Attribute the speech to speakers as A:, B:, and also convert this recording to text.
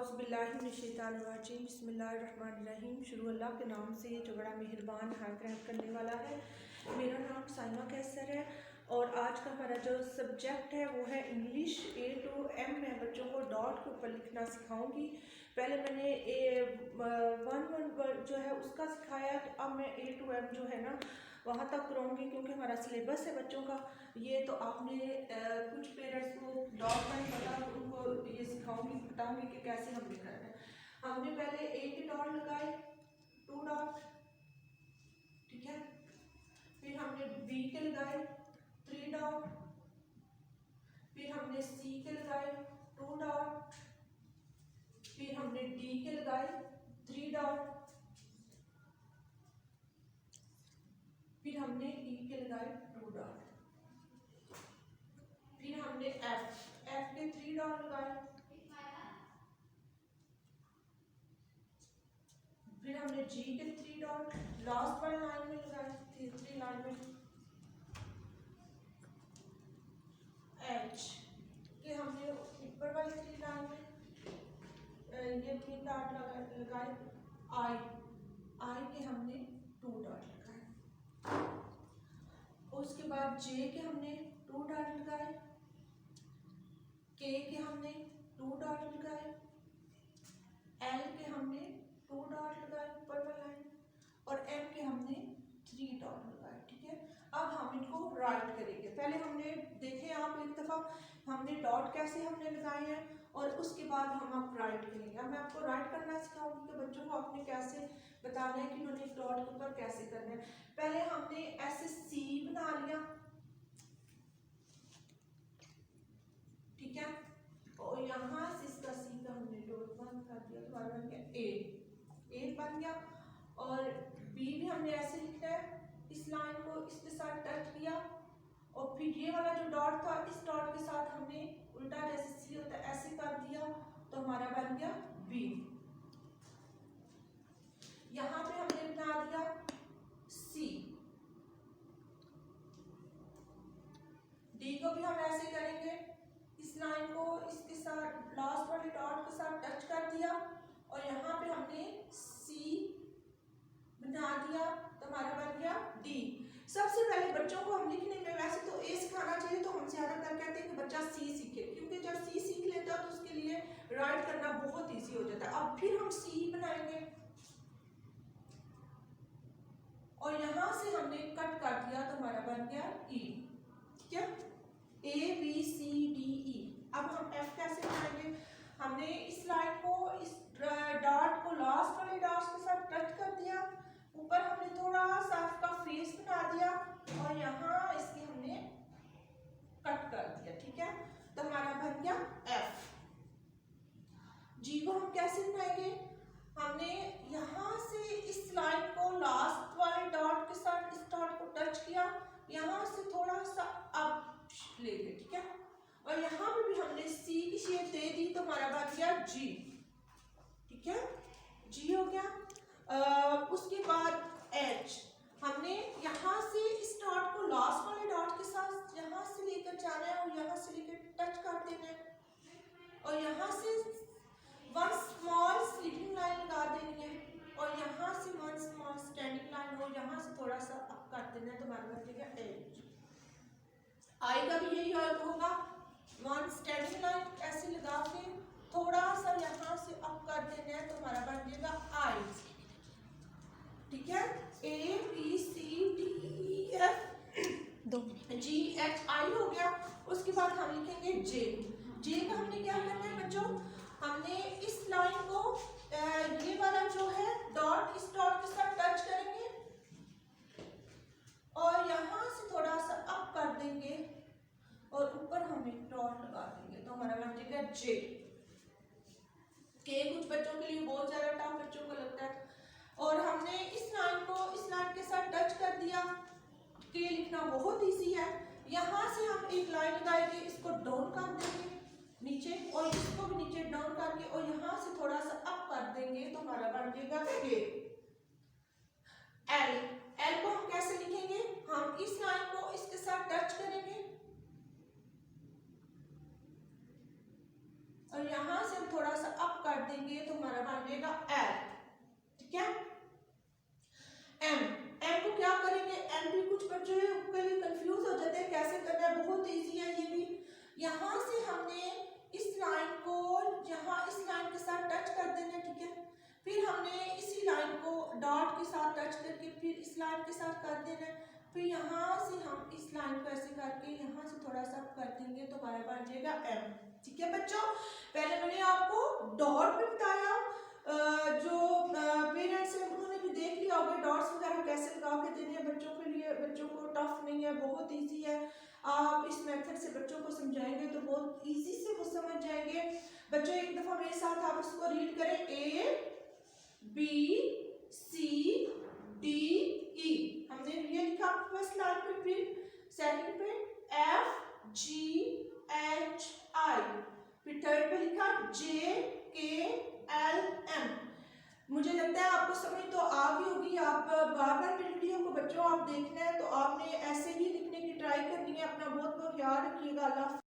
A: औज़ुबिल्लाहिमिनश्शैतानिर्रजीम बिस्मिल्लाहिर्रहमानिर्रहीम। शुरू अल्लाह के नाम से जो बड़ा मेहरबान नहायत रहम करने वाला है। मेरा नाम साइमा कैसर है और आज का हमारा जो सब्जेक्ट है वो है इंग्लिश A to M। मैं बच्चों को डॉट के ऊपर लिखना सिखाऊंगी। पहले मैंने वन जो है उसका सिखाया, तो अब मैं A to M जो है ना वहाँ तक करूँगी, क्योंकि हमारा सिलेबस है बच्चों का ये। तो आपने कुछ पेरेंट्स को डॉट का नहीं पता, तो उनको ये सिखाऊंगी, बताऊंगी कि कैसे हम लिख रहे हैं। हमने पहले A के डॉट लगाए, 2 डॉट, ठीक है। फिर हमने B के लगाए 3 डॉट, फिर हमने C के लगाए 2 डॉट, फिर हमने D के लगाए 3 डॉट, फिर हमने E के लगाए 2 डॉट, फिर हमने F के 3 डॉट लगाए, फिर हमने G के 3 डॉट लास्ट वाली लाइन में लगाए, तीसरी लाइन में H के हमने ऊपर वाली 3 लाइन में ये 3 डॉट लगाए, I के हमने 2 डॉट लगाए। उसके बाद J के हमने 2 डॉट लगाए, K के हमने 2 डॉट लगाए, L के हमने 2 डॉट लगाए ऊपर वाली लाइन, और M के हमने 3 डॉट लगाए, ठीक है। अब हम इनको राइट करेंगे। पहले हमने देखे आप एक दफा हमने डॉट कैसे हमने लगाए हैं, और उसके बाद हम अब राइट करेंगे। अब मैं आपको राइट करना सिखाऊंगी कि बच्चों को आपने कैसे बताना है कि उन्होंने एक डॉट के ऊपर कैसे करना है। पहले हमने ऐसे C बना लिया, ठीक है, और यहाँ से इसका C का हमने डॉट बंद कर दिया, तो हमारा बन गया A बन गया। और B भी हमने ऐसे लिखना है, इस लाइन को इसके साथ टच किया, और फिर ये वाला जो डॉट था इस डॉट के साथ हमने उल्टा जैसे C होता है ऐसे कर दिया, तो हमारा बन गया B। यहाँ पे हमने बना दिया C। D को भी हम ऐसे करेंगे, इस लाइन को इसके साथ लास्ट वाले डॉट के साथ टच कर दिया, और यहाँ पे हमने C बना दिया, तो हमारा बन गया D। सबसे पहले बच्चों को हम लिखने में वैसे तो A सिखाना चाहिए, तो हम ज्यादातर कहते हैं कि बच्चा C सीखे, क्योंकि जब C सीख लेता है तो उसके लिए राइट करना बहुत इजी हो जाता है। अब फिर हम C बनाएंगे, और यहाँ से हमने कट कर दिया, तो हमारा बन गया E, ठीक है, A B C D E। अब हम F कैसे बनाएंगे, हमने इस लाइन को इस डॉट को लास्ट वाले डॉट के साथ टच कर दिया, ऊपर हमने थोड़ा सा इसका फेस बना दिया, और यहाँ इसकी हमने कट कर दिया, ठीक है, तो हमारा बन गया F। G को हम कैसे बनाएंगे, हमने यहाँ से इस लाइन को लास्ट वाले डॉट के साथ इस डॉट को टच किया, यहाँ से थोड़ा सा अप ले गए, ठीक है, और यहाँ पे भी हमने C की शेप दे दी, तो हमारा बन गया G, ठीक है, G हो गया। उसके बाद H, हमने यहाँ से इस डॉट को लास्ट वाले डॉट के साथ यहाँ से लेकर जाना है, और यहाँ से लेकर टच कर देना है, और यहाँ से 1 स्मॉल स्लीपिंग लाइन लगा देनी है, और यहाँ से 1 स्मॉल स्टैंडिंग लाइन, और यहाँ से थोड़ा सा अप कर देना है, तो हमारा बन जाएगा H। I का भी यही होगा, 1 स्टैंडिंग लाइन ऐसे लगा के थोड़ा सा यहाँ से अप कर देना है, तो हमारा बन जाएगा I, ठीक है। A B C D E F G H I हो गया। उसके बाद हम लिखेंगे J का हमने क्या करना है बच्चों, हमने इस लाइन को ये वाला जो है डॉट इस डॉट के साथ टच करेंगे, और यहाँ से थोड़ा सा अप कर देंगे, और ऊपर हम एक डॉट लगा देंगे, तो हमारा बन जाएगा J। के कुछ बच्चों के लिए बहुत ज्यादा टफ बच्चों को लगता है, और हमने इस लाइन को इस लाइन के साथ टच कर दिया। के लिखना बहुत इजी है, यहाँ से हम एक लाइन लगाएंगे, इसको डाउन कर देंगे नीचे, और इसको भी नीचे डाउन करके, और यहाँ से थोड़ा सा अप कर देंगे, तो हमारा बन जाएगा के। एल को हम कैसे लिखेंगे, हम इस लाइन को इसके साथ टच करेंगे, और यहाँ से हम थोड़ा सा अप कर देंगे, जाएगा एल, ठीक है। एम, एम को क्या करेंगे, एम भी कुछ बच्चे कहीं कंफ्यूज हो जाते हैं कैसे करना है, बहुत इजी है ये भी। यहाँ से हमने इस लाइन को यहाँ इस लाइन के साथ टच कर देना, ठीक है। फिर हमने इसी लाइन को डॉट के साथ टच करके फिर इस लाइन के साथ कर देना है। फिर यहाँ से हम इस लाइन को ऐसे करके यहाँ से थोड़ा सा कर देंगे तो हमारा बन जाएगा एम, ठीक है बच्चों। पहले मैंने आपको डॉट में बताया, जो पेरेंट्स हैं उन्होंने भी देख लिया होगा डॉट्स वगैरह कैसे लगा के देने हैं बच्चों के लिए। बच्चों को टफ नहीं है, बहुत इजी है। आप इस मेथड से बच्चों को समझाएंगे तो बहुत इजी से वो समझ जाएंगे। बच्चों एक दफा मेरे साथ आप इसको रीड करें, A B C D E, हमने ये लिखा फर्स्ट लाइन पे, फिर सेकंड पे एफ जी एच आई, फिर थर्ड पे लिखा जे के एल एम। मुझे लगता है आपको समझ तो आ गई होगी। आप बार बार मेरी वीडियो को बच्चों आप देखना है तो आपने ऐसे ही लिखने की ट्राई करनी है। अपना बहुत बहुत ख्याल रखिएगा। अल्लाह।